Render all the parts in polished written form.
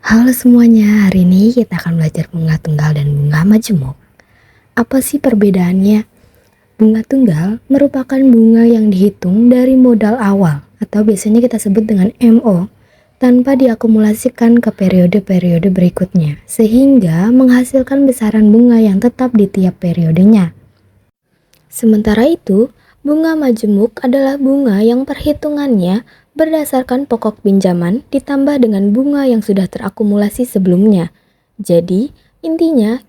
Halo semuanya, hari ini kita akan belajar bunga tunggal dan bunga majemuk. Apa sih perbedaannya? Bunga tunggal merupakan bunga yang dihitung dari modal awal atau biasanya kita sebut dengan MO tanpa diakumulasikan ke periode-periode berikutnya sehingga menghasilkan besaran bunga yang tetap di tiap periodenya. Sementara itu, bunga majemuk adalah bunga yang perhitungannya berdasarkan pokok pinjaman ditambah dengan bunga yang sudah terakumulasi sebelumnya. Jadi, intinya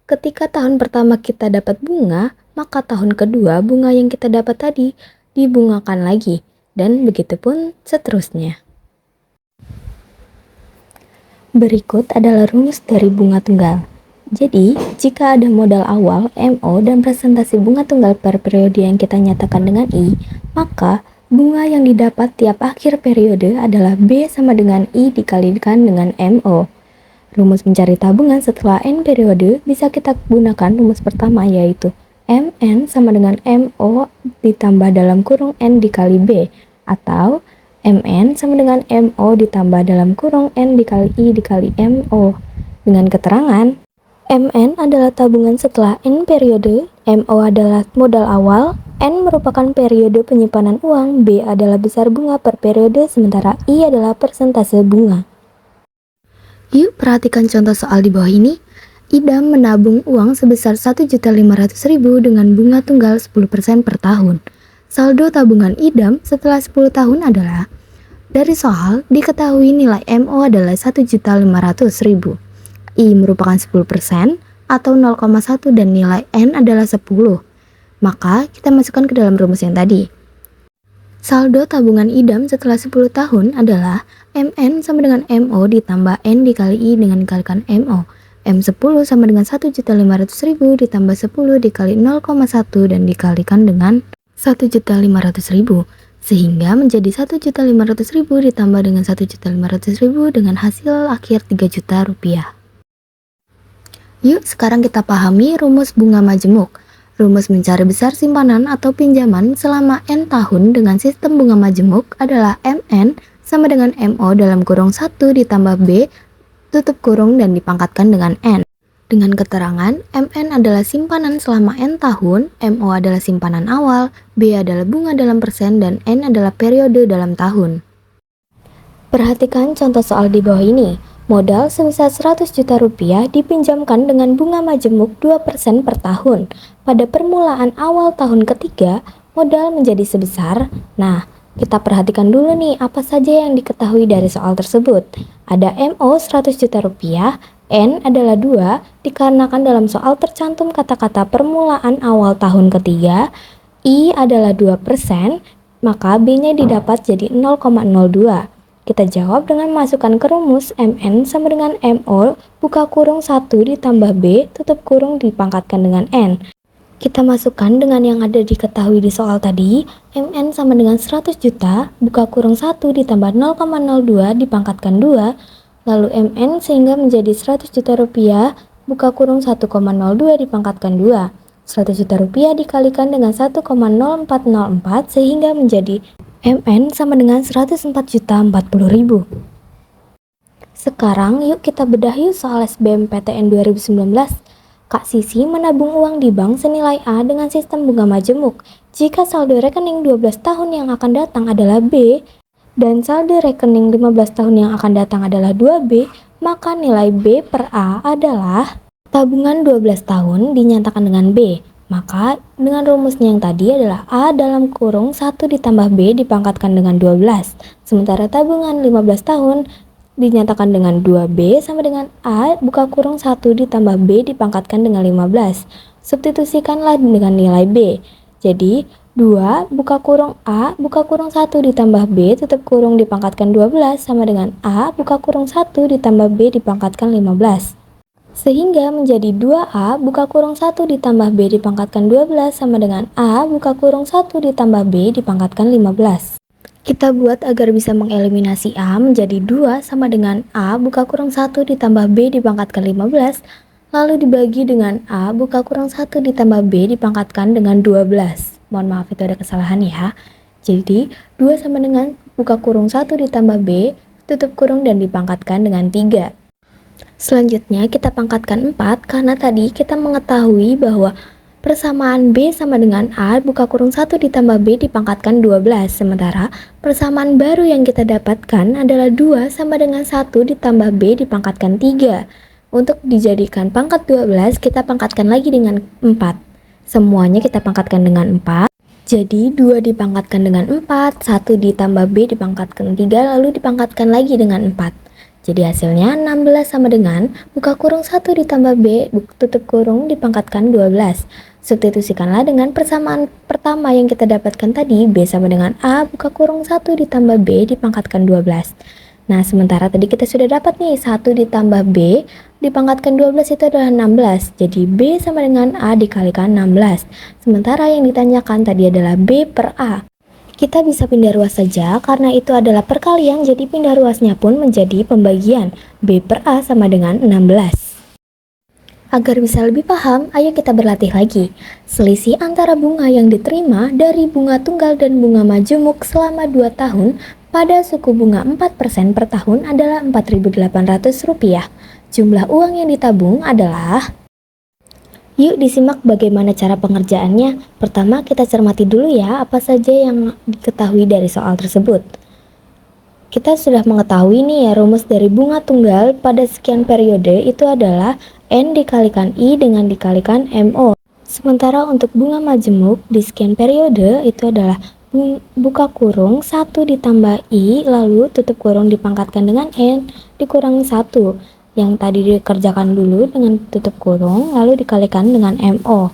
ketika tahun pertama kita dapat bunga, maka tahun kedua bunga yang kita dapat tadi dibungakan lagi, dan begitupun seterusnya. Berikut adalah rumus dari bunga tunggal. Jadi, jika ada modal awal, MO, dan presentasi bunga tunggal per periode yang kita nyatakan dengan I, maka bunga yang didapat tiap akhir periode adalah B sama dengan I dikalikan dengan MO. Rumus mencari tabungan setelah N periode bisa kita gunakan rumus pertama, yaitu MN sama dengan MO ditambah dalam kurung N dikali B, atau MN sama dengan MO ditambah dalam kurung N dikali I dikali MO. Dengan keterangan, MN adalah tabungan setelah N periode, MO adalah modal awal, N merupakan periode penyimpanan uang, B adalah besar bunga per periode, sementara I adalah persentase bunga. Yuk perhatikan contoh soal di bawah ini. Idam menabung uang sebesar 1.500.000 dengan bunga tunggal 10% per tahun. Saldo tabungan Idam setelah 10 tahun adalah, dari soal diketahui nilai MO adalah 1.500.000. I merupakan 10% atau 0,1 dan nilai N adalah 10. Maka kita masukkan ke dalam rumus yang tadi. Saldo tabungan Idam setelah 10 tahun adalah MN sama dengan MO ditambah N dikali I dengan dikalikan MO. M10 sama dengan 1.500.000 ditambah 10 dikali 0,1 dan dikalikan dengan 1.500.000. Sehingga menjadi 1.500.000 ditambah dengan 1.500.000 dengan hasil akhir 3 juta rupiah. Yuk sekarang kita pahami rumus bunga majemuk. Rumus mencari besar simpanan atau pinjaman selama N tahun dengan sistem bunga majemuk adalah MN sama dengan MO dalam kurung 1 ditambah B tutup kurung dan dipangkatkan dengan N. Dengan keterangan, MN adalah simpanan selama N tahun, MO adalah simpanan awal, B adalah bunga dalam persen, dan N adalah periode dalam tahun. Perhatikan contoh soal di bawah ini. Modal sebesar 100 juta rupiah dipinjamkan dengan bunga majemuk 2% per tahun. Pada permulaan awal tahun ketiga, modal menjadi sebesar. Nah, kita perhatikan dulu nih apa saja yang diketahui dari soal tersebut. Ada MO 100 juta rupiah, N adalah 2, dikarenakan dalam soal tercantum kata-kata permulaan awal tahun ketiga, I adalah 2%, maka B-nya didapat jadi 0,02. Kita jawab dengan memasukkan ke rumus MN sama dengan MO buka kurung 1 ditambah B tutup kurung dipangkatkan dengan N. Kita masukkan dengan yang ada diketahui di soal tadi, MN sama dengan 100 juta buka kurung 1 ditambah 0,02 dipangkatkan 2, lalu MN sehingga menjadi 100 juta rupiah buka kurung 1,02 dipangkatkan 2. 100 juta rupiah dikalikan dengan 1,0404 sehingga menjadi MN sama dengan 104.040.000. Sekarang yuk kita bedah yuk soal SBMPTN 2019. Kak Sisi menabung uang di bank senilai A dengan sistem bunga majemuk. Jika saldo rekening 12 tahun yang akan datang adalah B dan saldo rekening 15 tahun yang akan datang adalah 2B, maka nilai B per A adalah tabungan 12 tahun dinyatakan dengan B. Maka dengan rumusnya yang tadi adalah A dalam kurung 1 ditambah B dipangkatkan dengan 12. Sementara tabungan 15 tahun dinyatakan dengan 2B sama dengan A buka kurung 1 ditambah B dipangkatkan dengan 15. Substitusikanlah dengan nilai B. Jadi 2 buka kurung A buka kurung 1 ditambah B tutup kurung dipangkatkan 12 sama dengan A buka kurung 1 ditambah B dipangkatkan 15. Sehingga menjadi 2A buka kurung 1 ditambah B dipangkatkan 12 sama dengan A buka kurung 1 ditambah B dipangkatkan 15. Kita buat agar bisa mengeliminasi A menjadi 2 sama dengan A buka kurung 1 ditambah B dipangkatkan 15, lalu dibagi dengan A buka kurung 1 ditambah B dipangkatkan dengan 12. Mohon maaf itu ada kesalahan ya. Jadi 2 sama dengan buka kurung 1 ditambah B tutup kurung dan dipangkatkan dengan 3. Selanjutnya kita pangkatkan 4 karena tadi kita mengetahui bahwa persamaan B sama dengan A buka kurung 1 ditambah B dipangkatkan 12. Sementara persamaan baru yang kita dapatkan adalah 2 sama dengan 1 ditambah B dipangkatkan 3. Untuk dijadikan pangkat 12 kita pangkatkan lagi dengan 4. Semuanya kita pangkatkan dengan 4. Jadi 2 dipangkatkan dengan 4, 1 ditambah B dipangkatkan 3, lalu dipangkatkan lagi dengan 4. Jadi hasilnya 16 sama dengan buka kurung 1 ditambah B tutup kurung dipangkatkan 12. Substitusikanlah dengan persamaan pertama yang kita dapatkan tadi, B sama dengan A buka kurung 1 ditambah B dipangkatkan 12. Nah, sementara tadi kita sudah dapat nih 1 ditambah B dipangkatkan 12 itu adalah 16. Jadi B sama dengan A dikalikan 16. Sementara yang ditanyakan tadi adalah B per A. Kita bisa pindah ruas saja karena itu adalah perkalian, jadi pindah ruasnya pun menjadi pembagian. B per A sama dengan 16. Agar bisa lebih paham, ayo kita berlatih lagi. Selisih antara bunga yang diterima dari bunga tunggal dan bunga majemuk selama 2 tahun pada suku bunga 4% per tahun adalah Rp4.800. Jumlah uang yang ditabung adalah... Yuk disimak bagaimana cara pengerjaannya. Pertama kita cermati dulu ya apa saja yang diketahui dari soal tersebut. Kita sudah mengetahui nih ya rumus dari bunga tunggal pada sekian periode itu adalah N dikalikan I dengan dikalikan MO. Sementara untuk bunga majemuk di sekian periode itu adalah buka kurung 1 ditambah I lalu tutup kurung dipangkatkan dengan N dikurangi 1. Yang tadi dikerjakan dulu dengan tutup kurung lalu dikalikan dengan MO.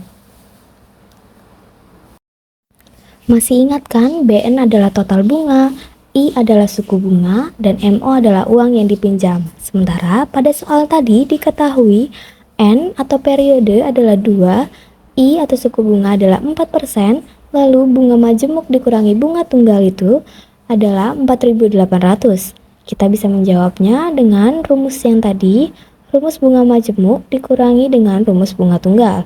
Masih ingat kan, BN adalah total bunga, I adalah suku bunga, dan MO adalah uang yang dipinjam. Sementara pada soal tadi diketahui N atau periode adalah 2, I atau suku bunga adalah 4%, lalu bunga majemuk dikurangi bunga tunggal itu adalah 4.800. Kita bisa menjawabnya dengan rumus yang tadi, rumus bunga majemuk dikurangi dengan rumus bunga tunggal.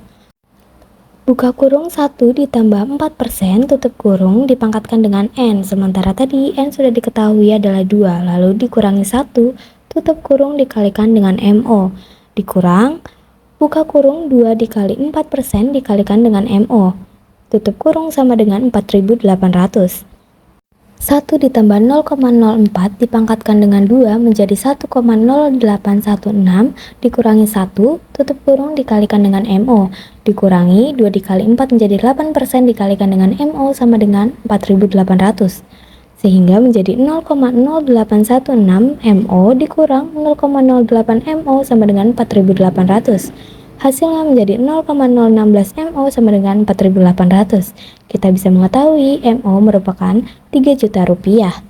Buka kurung 1 ditambah 4% tutup kurung dipangkatkan dengan N, sementara tadi N sudah diketahui adalah 2, lalu dikurangi 1, tutup kurung dikalikan dengan MO, dikurang, buka kurung 2 dikali 4% dikalikan dengan MO, tutup kurung sama dengan 4.800. 1 ditambah 0,04 dipangkatkan dengan 2 menjadi 1,0816 dikurangi 1, tutup kurung dikalikan dengan MO, dikurangi 2 dikali 4 menjadi 8% dikalikan dengan MO sama dengan 4.800. Sehingga menjadi 0,0816 MO dikurang 0,08 MO sama dengan 4.800. Hasilnya menjadi 0,016 MO sama dengan 4.800. Kita bisa mengetahui MO merupakan 3 juta rupiah.